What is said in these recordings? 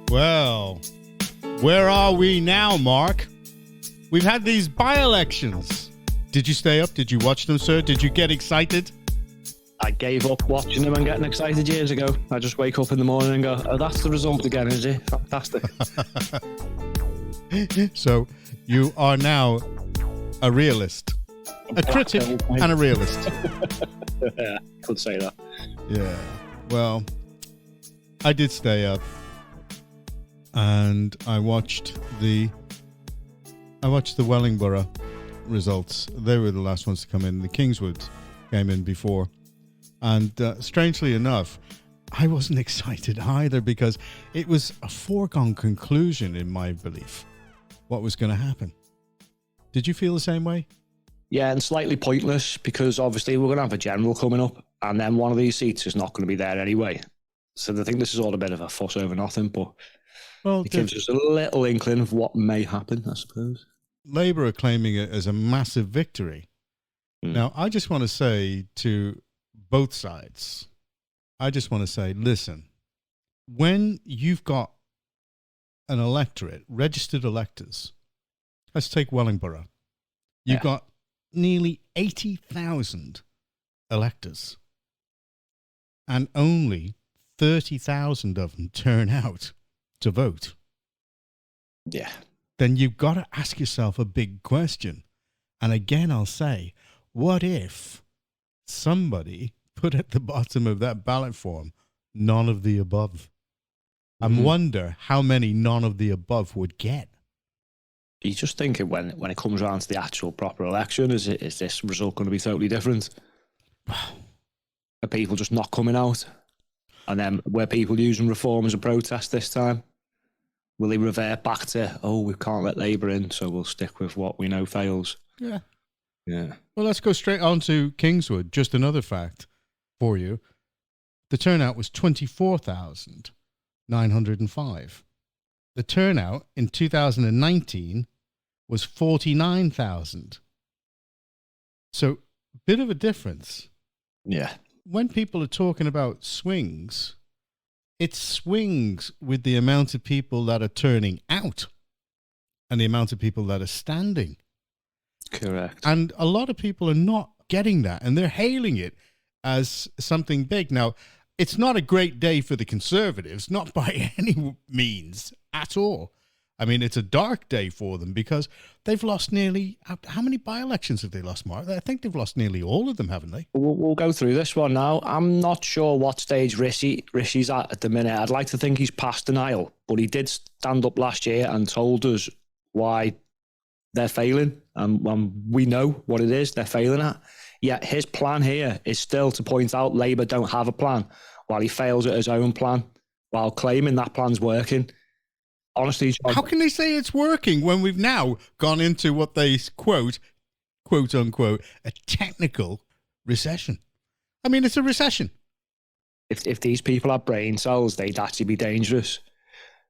Well, where are we now, Mark? We've had these by-elections. Did you stay up? Did you watch them, sir? Did you get excited? I gave up watching them and getting excited years ago. I just wake up in the morning and go, oh, that's the result again, is it? Fantastic. So you are now a realist, a critic and a realist. Yeah, could say that. Yeah. Well, I did stay up and I watched the Wellingborough results. They were the last ones to come in. The Kingswood came in before. And strangely enough, I wasn't excited either because it was a foregone conclusion in my belief what was going to happen. Did you feel the same way? Yeah, and slightly pointless because obviously we're going to have a general coming up and then one of these seats is not going to be there anyway. So I think this is all a bit of a fuss over nothing, but it gives us a little inkling of what may happen, I suppose. Labour are claiming it as a massive victory. Now, I just want to say to both sides, listen, when you've got an electorate, registered electors, let's take Wellingborough. You've got nearly 80,000 electors and only 30,000 of them turn out to vote. Yeah. Then you've got to ask yourself a big question. And again, I'll say, what if somebody put at the bottom of that ballot form none of the above? And wonder how many none of the above would get. You just think when it comes around to the actual proper election, is this result going to be totally different? Are people just not coming out? And then were people using reform as a protest this time? Will they revert back to, we can't let Labour in, so we'll stick with what we know fails? Yeah. Yeah. Well, let's go straight on to Kingswood. Just another fact for you. The turnout was 24,905. The turnout in 2019 was 49,000. So, bit of a difference. Yeah. When people are talking about swings, it swings with the amount of people that are turning out and the amount of people that are standing. Correct. And a lot of people are not getting that, and they're hailing it as something big. Now, it's not a great day for the Conservatives, not by any means at all. I mean, it's a dark day for them because they've lost nearly, how many by-elections have they lost, Mark? I think they've lost nearly all of them, haven't they? We'll go through this one now. I'm not sure what stage Rishi's at the minute. I'd like to think he's past denial, but he did stand up last year and told us why they're failing. And we know what it is they're failing at. Yet his plan here is still to point out Labour don't have a plan while he fails at his own plan, while claiming that plan's working. Honestly, John, how can they say it's working when we've now gone into what they quote unquote, a technical recession? I mean, it's a recession. If these people had brain cells, they'd actually be dangerous.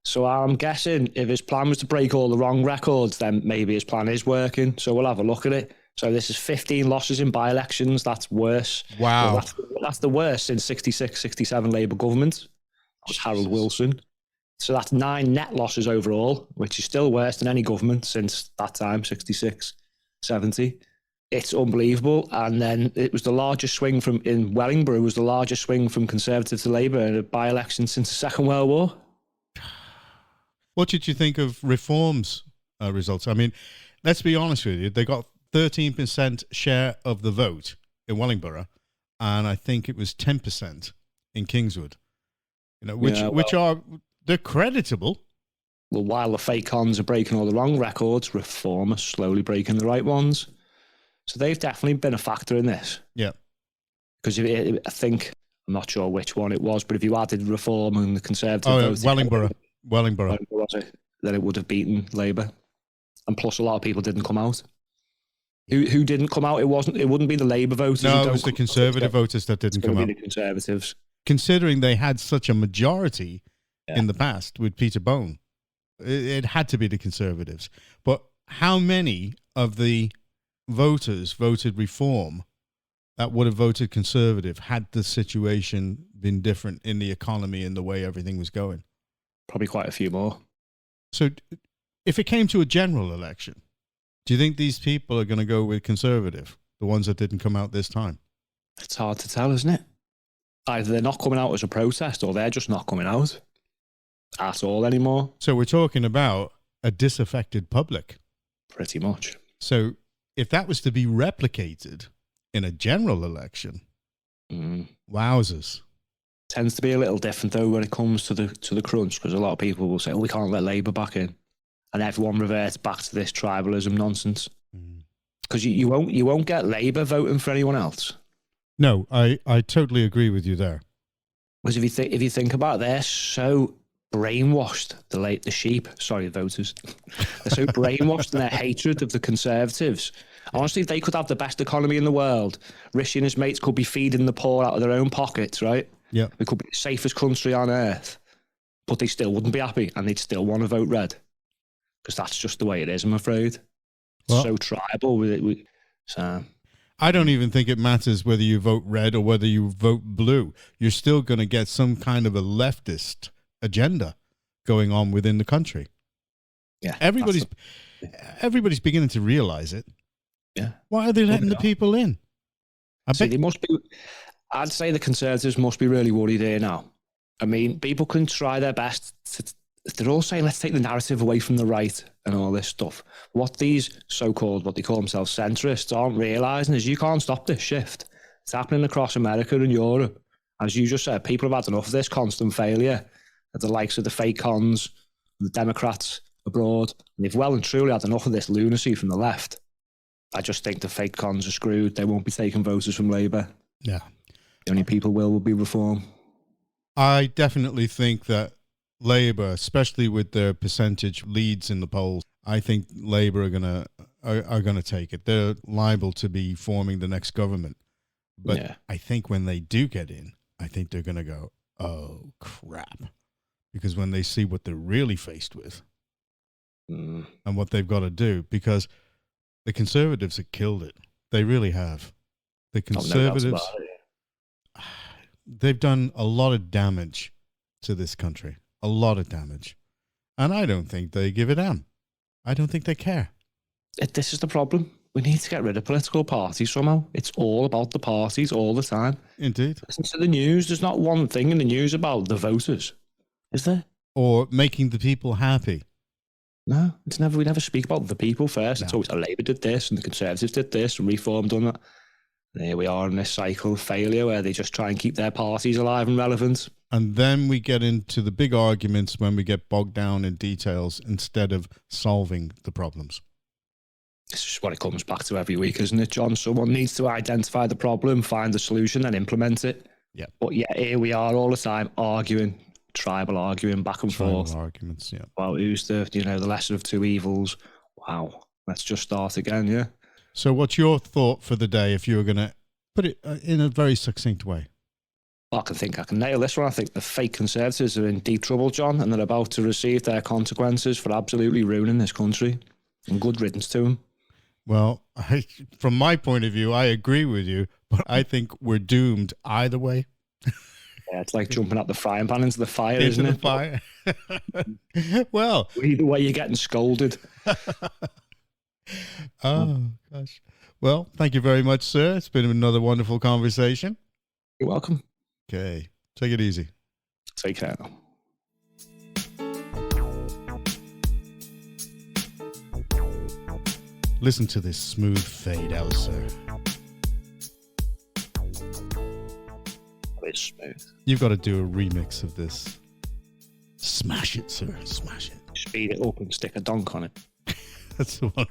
So I'm guessing if his plan was to break all the wrong records, then maybe his plan is working. So we'll have a look at it. So this is 15 losses in by-elections. That's worse. Wow. Well, that's the worst since 66, 67 Labour government. That was Harold Wilson. So that's 9 net losses overall, which is still worse than any government since that time, 66, 70. It's unbelievable. And then it was the largest swing in Wellingborough, was the largest swing from Conservative to Labour in a by-election since the Second World War. What did you think of Reform's results? I mean, let's be honest with you. They got 13% share of the vote in Wellingborough, and I think it was 10% in Kingswood. You know, which are they're creditable. Well, while the fake cons are breaking all the wrong records, Reform are slowly breaking the right ones. So they've definitely been a factor in this. Yeah. Because I think, I'm not sure which one it was, but if you added Reform and the Conservative vote, Wellingborough, then it would have beaten Labour. And plus, a lot of people didn't come out. Who didn't come out? It wouldn't be the Labour voters. No, it was the Conservative voters that didn't come out. The Conservatives. Considering they had such a majority in the past with Peter Bone, it had to be the Conservatives. But how many of the voters voted Reform that would have voted Conservative had the situation been different in the economy and the way everything was going? Probably quite a few more. So if it came to a general election, do you think these people are going to go with Conservative, the ones that didn't come out this time? It's hard to tell, isn't it? Either they're not coming out as a protest or they're just not coming out at all anymore. So we're talking about a disaffected public. Pretty much. So if that was to be replicated in a general election, wowzers. Tends to be a little different though when it comes to the crunch, because a lot of people will say, "Oh, we can't let Labour back in," and everyone reverts back to this tribalism nonsense. Because you won't get Labour voting for anyone else. No, I totally agree with you there. Because if you think about it, they're so brainwashed, the sheep, voters. They're so brainwashed in their hatred of the Conservatives. Honestly, they could have the best economy in the world. Rishi and his mates could be feeding the poor out of their own pockets, right? Yeah. It could be the safest country on earth, but they still wouldn't be happy and they'd still want to vote red. Because that's just the way it is, I'm afraid. Well, so tribal with it. So I don't even think it matters whether you vote red or whether you vote blue. You're still going to get some kind of a leftist agenda going on within the country. Yeah. Everybody's beginning to realize it. Yeah. Why are they letting the people in? They must be. I'd say the Conservatives must be really worried here now. I mean, people can try their best. They're all saying, let's take the narrative away from the right and all this stuff. What these so-called, what they call themselves centrists, aren't realising is you can't stop this shift. It's happening across America and Europe. As you just said, people have had enough of this constant failure at the likes of the fake cons, the Democrats abroad. And they've well and truly had enough of this lunacy from the left. I just think the fake cons are screwed. They won't be taking voters from Labour. Yeah. The only people will be Reform. I definitely think that Labour, especially with their percentage leads in the polls, I think Labour are gonna take it. They're liable to be forming the next government. But I think when they do get in, I think they're gonna go, oh crap. Because when they see what they're really faced with and what they've got to do, because the Conservatives have killed it. They really have. The Conservatives, they've done a lot of damage to this country. A lot of damage. And I don't think they give a damn. I don't think they care. This is the problem. We need to get rid of political parties somehow. It's all about the parties all the time. Indeed. Listen to the news. There's not one thing in the news about the voters. Is there? Or making the people happy. No, it's never. We never speak about the people first. No. It's always Labour did this and the Conservatives did this and Reform done that. And here we are in this cycle of failure where they just try and keep their parties alive and relevant. And then we get into the big arguments when we get bogged down in details instead of solving the problems. This is what it comes back to every week, isn't it, John? Someone needs to identify the problem, find the solution, and implement it. Yeah. But yeah, here we are all the time arguing. Tribal arguing back and forth. Arguments, yeah. Well, who's the lesser of two evils? Wow. Let's just start again, yeah? So what's your thought for the day if you were going to put it in a very succinct way? Well, I think I can nail this one. I think the fake Conservatives are in deep trouble, John, and they're about to receive their consequences for absolutely ruining this country. And good riddance to them. Well, from my point of view, I agree with you, but I think we're doomed either way. Yeah, it's like jumping out the frying pan into the fire, isn't it? Fire. Well, either way, you're getting scolded. Oh, gosh. Well, thank you very much, sir. It's been another wonderful conversation. You're welcome. Okay. Take it easy. Take care. Listen to this smooth fade out, sir. It's smooth. You've got to do a remix of this. Smash it, sir. Smash it. Speed it up and stick a donk on it. That's the one.